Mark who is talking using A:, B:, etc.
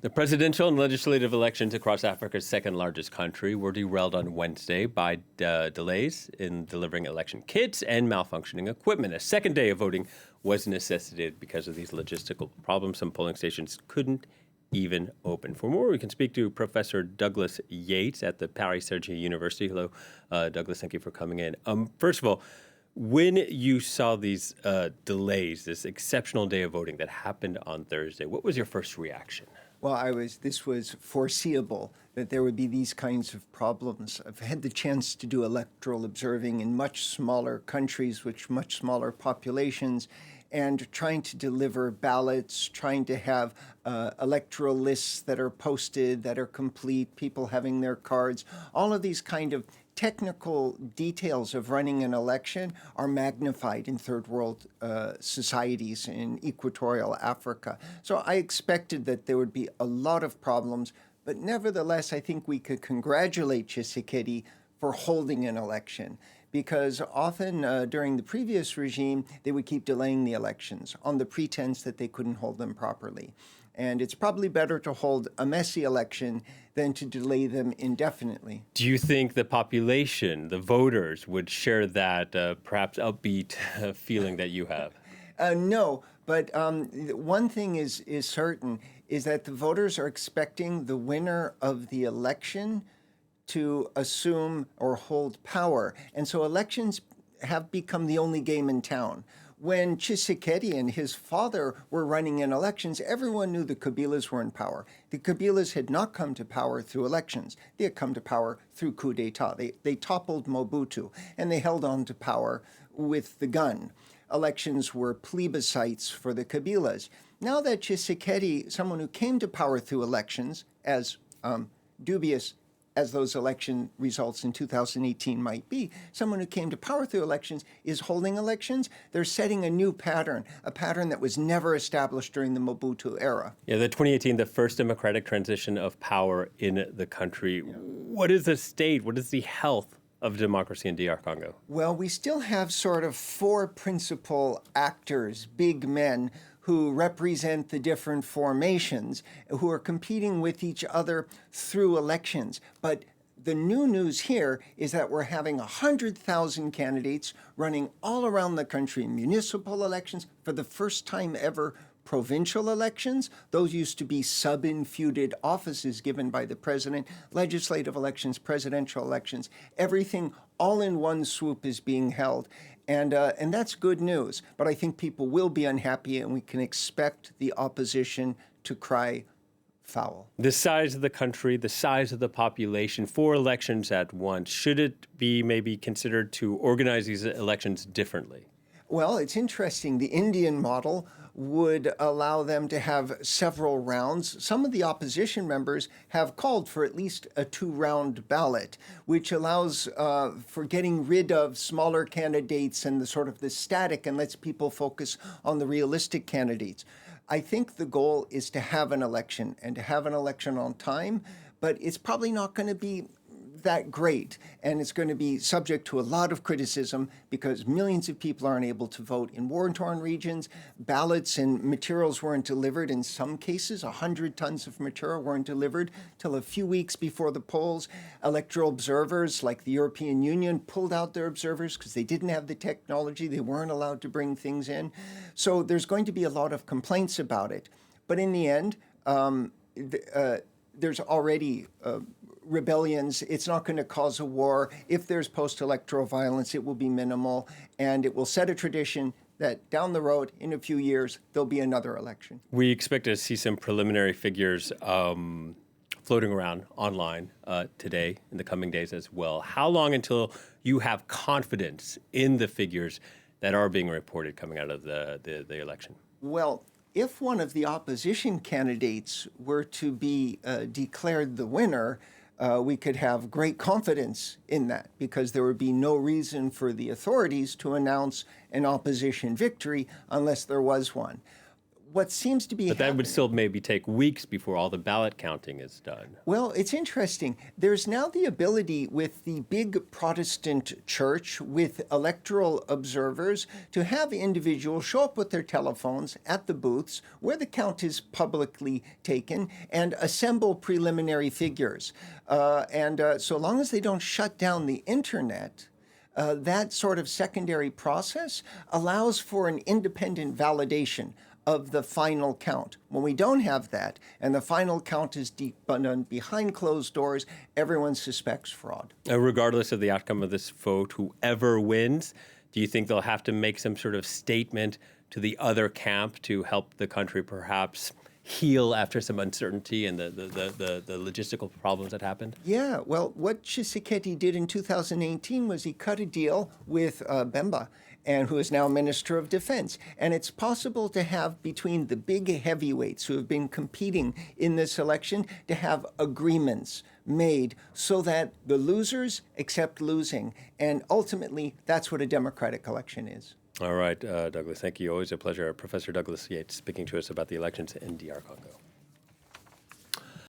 A: The presidential and legislative elections across Africa's second largest country were derailed on Wednesday by delays in delivering election kits and malfunctioning equipment. A second day of voting was necessitated because of these logistical problems. Some polling stations couldn't even open. For more, we can speak to Professor Douglas Yates at the Paris-Cergy University. Hello, Douglas. Thank you for coming in. First of all, when you saw these delays, this exceptional day of voting that happened on Thursday, what was your first reaction?
B: Well, this was foreseeable that there would be these kinds of problems. I've had the chance to do electoral observing in much smaller countries with much smaller populations, and trying to deliver ballots, trying to have electoral lists that are posted, that are complete, people having their cards. All of these kind of technical details of running an election are magnified in third world societies in equatorial Africa. So I expected that there would be a lot of problems, but nevertheless, I think we could congratulate Tshisekedi for holding an election, because often during the previous regime, they would keep delaying the elections on the pretense that they couldn't hold them properly. And it's probably better to hold a messy election than to delay them indefinitely.
A: Do you think the population, the voters, would share that perhaps upbeat feeling that you have?
B: No, but one thing is certain, is that the voters are expecting the winner of the election to assume or hold power. And so elections have become the only game in town. When Tshisekedi and his father were running in elections, everyone knew the Kabilas were in power. The Kabilas had not come to power through elections. They had come to power through coup d'etat. They toppled Mobutu, and they held on to power with the gun. Elections were plebiscites for the Kabilas. Now that Tshisekedi, someone who came to power through elections, as dubious as those election results in 2018 might be, someone who came to power through elections is holding elections, they're setting a new pattern, a pattern that was never established during the Mobutu era.
A: Yeah, the 2018, the first democratic transition of power in the country. What is the state, what is the health of democracy in DR Congo?
B: Well, we still have sort of four principal actors, big men, who represent the different formations, who are competing with each other through elections. But the new news here is that we're having 100,000 candidates running all around the country in municipal elections, for the first time ever, provincial elections. Those used to be sub-infeuded offices given by the president, legislative elections, presidential elections. Everything all in one swoop is being held. And that's good news. But I think people will be unhappy, and we can expect the opposition to cry foul.
A: The size of the country, the size of the population, 4 elections at once, should it be maybe considered to organize these elections differently?
B: Well, it's interesting. The Indian model would allow them to have several rounds. Some of the opposition members have called for at least a 2-round ballot, which allows for getting rid of smaller candidates and the sort of the static, and lets people focus on the realistic candidates. I think the goal is to have an election, and to have an election on time, but it's probably not going to be that great, and it's going to be subject to a lot of criticism because millions of people aren't able to vote in war-torn regions. Ballots and materials weren't delivered. In some cases, 100 tons of material weren't delivered till a few weeks before the polls. Electoral observers, like the European Union, pulled out their observers because they didn't have the technology. They weren't allowed to bring things in. So there's going to be a lot of complaints about it. But in the end, there's already rebellions. It's not going to cause a war. If there's post-electoral violence, it will be minimal, and it will set a tradition that down the road, in a few years, there'll be another election.
A: We expect to see some preliminary figures floating around online today, in the coming days as well. How long until you have confidence in the figures that are being reported coming out of the election?
B: Well, if one of the opposition candidates were to be declared the winner, we could have great confidence in that, because there would be no reason for the authorities to announce an opposition victory unless there was one. what seems to be
A: But that
B: happening.
A: would still maybe take weeks before all the ballot counting is done.
B: Well, it's interesting. There's now the ability with the big Protestant church, with electoral observers, to have individuals show up with their telephones at the booths where the count is publicly taken and assemble preliminary figures. So long as they don't shut down the internet, that sort of secondary process allows for an independent validation of the final count. When we don't have that, and the final count is done behind closed doors, everyone suspects fraud.
A: Regardless of the outcome of this vote, whoever wins, do you think they'll have to make some sort of statement to the other camp to help the country perhaps heal after some uncertainty and the logistical problems that happened?
B: Yeah, well, what Tshisekedi did in 2018 was he cut a deal with Bemba, and who is now Minister of Defense. And it's possible to have between the big heavyweights who have been competing in this election to have agreements made so that the losers accept losing. And ultimately, that's what a democratic election is.
A: All right, Douglas, thank you. Always a pleasure. Professor Douglas Yates speaking to us about the elections in DR Congo.